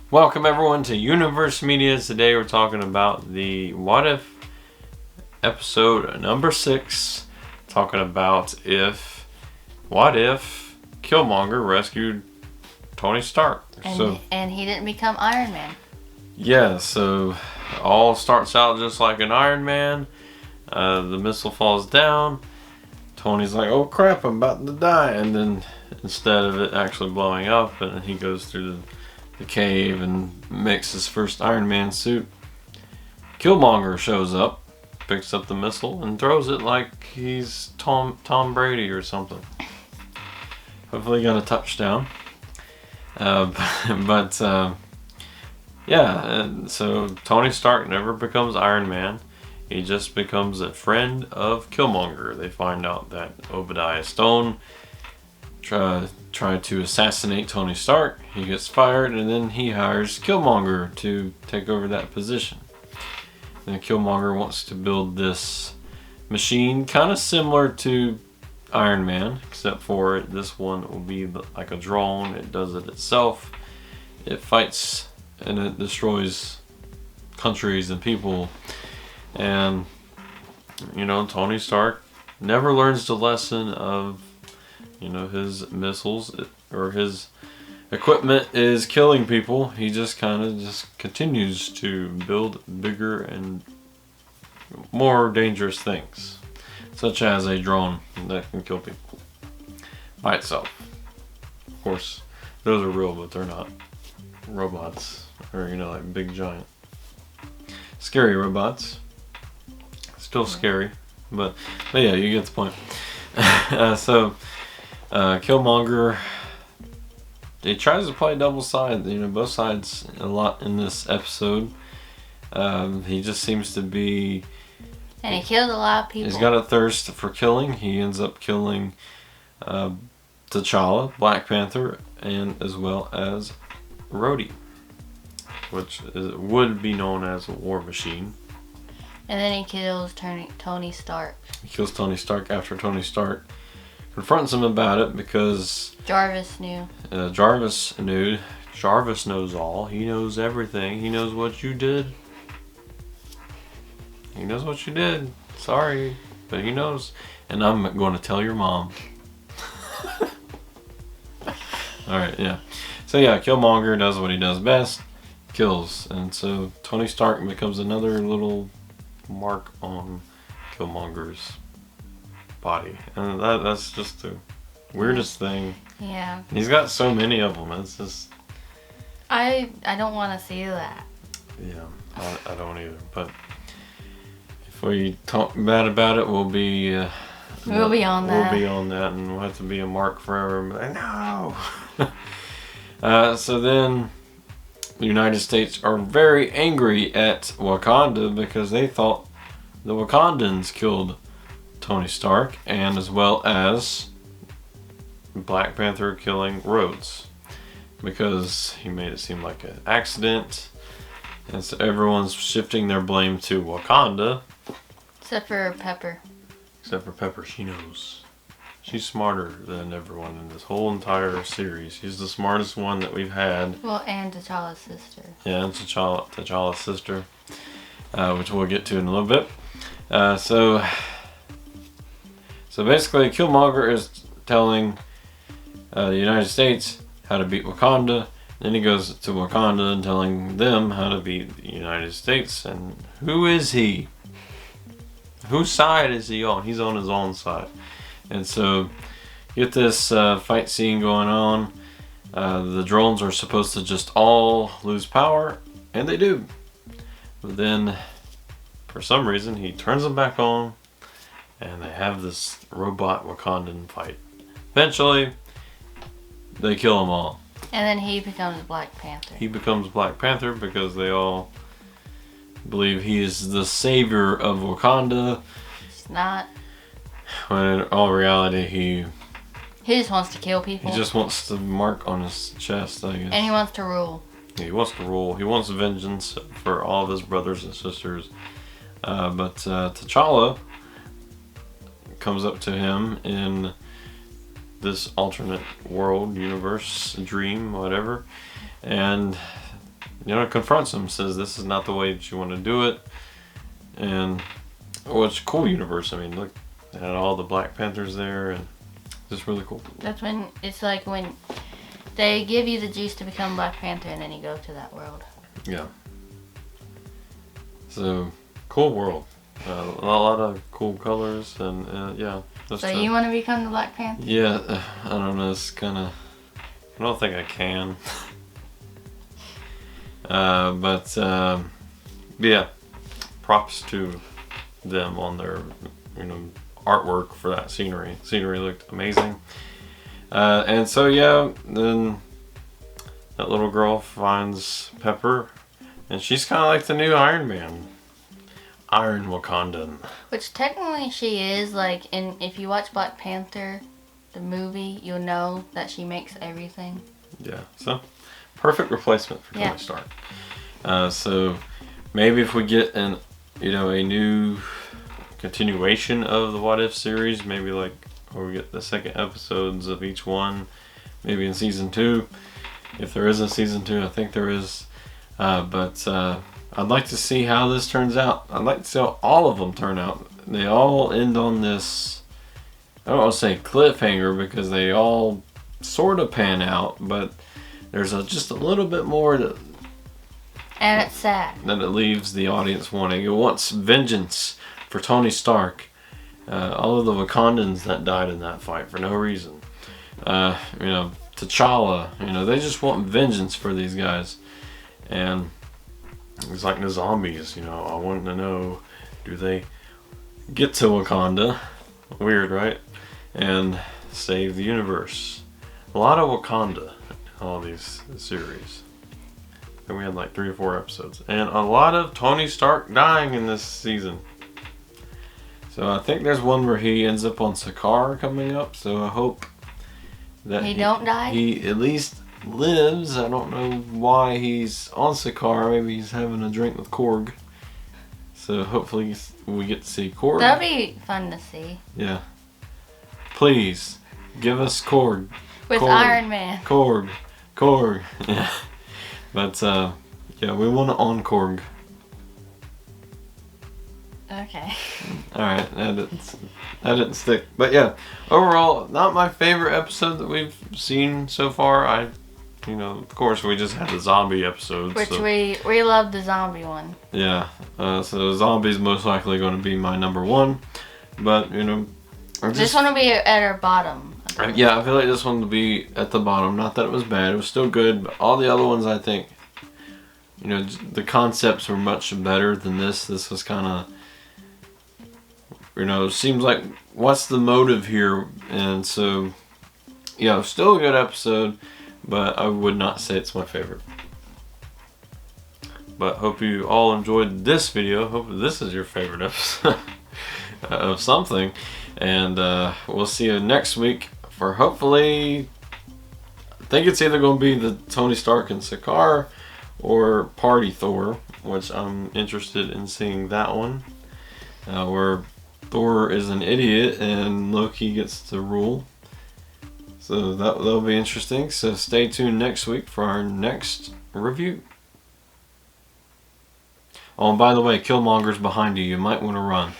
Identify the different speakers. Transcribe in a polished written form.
Speaker 1: Welcome everyone to Universe Media. Today we're talking about the What If episode number 6. Talking about what if Killmonger rescued Tony Stark.
Speaker 2: And he didn't become Iron Man.
Speaker 1: Yeah, so all starts out just like an Iron Man. The missile falls down. Tony's like, oh crap, I'm about to die. And then instead of it actually blowing up, and he goes through the cave and makes his first Iron Man suit. Killmonger shows up, picks up the missile, and throws it like he's Tom Brady or something. Hopefully got a touchdown. And so Tony Stark never becomes Iron Man. He just becomes a friend of Killmonger. They find out that Obadiah Stone tried to assassinate Tony Stark. He gets fired, and then he hires Killmonger to take over that position. And Killmonger wants to build this machine kind of similar to Iron Man, except for this one will be like a drone. It does it itself. It fights and it destroys countries and people. And Tony Stark never learns the lesson of his missiles or his equipment is killing people. He just kind of continues to build bigger and more dangerous things, such as a drone that can kill people by itself. Of course, those are real, but they're not robots or like big giant scary robots. Still scary, but yeah, you get the point. Killmonger, he tries to play double side, both sides a lot in this episode. He just seems to be...
Speaker 2: And he killed a lot of people.
Speaker 1: He's got a thirst for killing. He ends up killing T'Challa, Black Panther, and as well as Rhodey, which would be known as a war machine.
Speaker 2: And then he kills Tony Stark.
Speaker 1: He kills Tony Stark after Tony Stark confronts him about it because
Speaker 2: Jarvis knew.
Speaker 1: Jarvis knew. Jarvis knows all. He knows everything. He knows what you did. He knows what you did. Sorry, but he knows. And I'm going to tell your mom. Alright, yeah. So yeah, Killmonger does what he does best. Kills. And so Tony Stark becomes another little mark on Killmonger's body, and that's just the weirdest thing.
Speaker 2: Yeah,
Speaker 1: he's got so many of them. It's just
Speaker 2: I don't want to see that.
Speaker 1: Yeah, I don't either. But if we talk bad about it, we'll be on that. We'll be on that, and we'll have to be a mark forever. But no. So then the United States are very angry at Wakanda because they thought the Wakandans killed Tony Stark, and as well as Black Panther killing Rhodes, because he made it seem like an accident, and so everyone's shifting their blame to Wakanda.
Speaker 2: Except for Pepper.
Speaker 1: She knows. She's smarter than everyone in this whole entire series. She's the smartest one that we've had.
Speaker 2: Well, and T'Challa's sister.
Speaker 1: Yeah, and T'Challa's sister, which we'll get to in a little bit. So basically, Killmonger is telling the United States how to beat Wakanda. Then he goes to Wakanda and telling them how to beat the United States. And who is he? Whose side is he on? He's on his own side. And so, get this fight scene going on. The drones are supposed to just all lose power, and they do. But then, for some reason, he turns them back on, and they have this robot Wakandan fight. Eventually, they kill them all.
Speaker 2: And then he becomes Black Panther.
Speaker 1: He becomes Black Panther because they all believe he is the savior of Wakanda.
Speaker 2: It's not.
Speaker 1: When in all reality,
Speaker 2: he just wants to kill people.
Speaker 1: He just wants to mark on his chest, I guess.
Speaker 2: And he wants to rule.
Speaker 1: He wants to rule. He wants vengeance for all of his brothers and sisters. But T'Challa comes up to him in this alternate world, universe, dream, whatever, and confronts him, says this is not the way that you want to do it. And it's a cool universe. I mean, look, they had all the Black Panthers there, and it's really cool.
Speaker 2: That's when it's like when they give you the juice to become Black Panther, and then you go to that world.
Speaker 1: Yeah. So cool world. A lot of cool colors, and yeah.
Speaker 2: So you want to become the Black Panther?
Speaker 1: Yeah, I don't know. It's kind of. I don't think I can. But yeah, props to them on their artwork for that scenery. Scenery looked amazing. And so yeah, then that little girl finds Pepper, and she's kind of like the new Iron Man. Iron Wakandan.
Speaker 2: Which technically she is, like, if you watch Black Panther, the movie, you'll know that she makes everything.
Speaker 1: Yeah, so perfect replacement for Tony Stark. So maybe if we get a new continuation of the What If series, maybe like where we get the second episodes of each one, maybe in season 2. If there is a season 2, I think there is. But I'd like to see how this turns out. I'd like to see how all of them turn out. They all end on this, I don't want to say cliffhanger, because they all sort of pan out, but there's just a little bit more that,
Speaker 2: and it's sad,
Speaker 1: that it leaves the audience wanting. It wants vengeance for Tony Stark. All of the Wakandans that died in that fight for no reason. T'Challa, they just want vengeance for these guys. And it's like the zombies, I want to know, do they get to Wakanda? Weird, right? And save the universe. A lot of Wakanda in all these series. And we had like 3 or 4 episodes. And a lot of Tony Stark dying in this season. So I think there's one where he ends up on Sakaar coming up. So I hope that
Speaker 2: he don't die.
Speaker 1: He at least lives. I don't know why he's on Sakaar. Maybe he's having a drink with Korg. So hopefully we get to see Korg.
Speaker 2: That'd be fun to see.
Speaker 1: Yeah. Please give us Korg.
Speaker 2: With
Speaker 1: Korg.
Speaker 2: Iron Man.
Speaker 1: Korg. Yeah. But yeah, we want to on Korg.
Speaker 2: Okay.
Speaker 1: All right, that didn't stick. But yeah, overall, not my favorite episode that we've seen so far. Of course, we just had the zombie episode.
Speaker 2: Which we love the zombie one.
Speaker 1: Yeah, so zombie's most likely going to be my number 1. But,
Speaker 2: this one will be at our bottom.
Speaker 1: Yeah, I feel like this one will be at the bottom. Not that it was bad. It was still good. But all the other ones, I think, the concepts were much better than this. This was kind of, seems like, what's the motive here? And so, yeah, still a good episode. But I would not say it's my favorite. But hope you all enjoyed this video. Hope this is your favorite episode of something. And we'll see you next week for hopefully, I think it's either going to be the Tony Stark and Sakaar or Party Thor, which I'm interested in seeing that one. Where Thor is an idiot and Loki gets to rule. So that'll be interesting. So stay tuned next week for our next review. Oh, and by the way, Killmonger's behind you. You might want to run.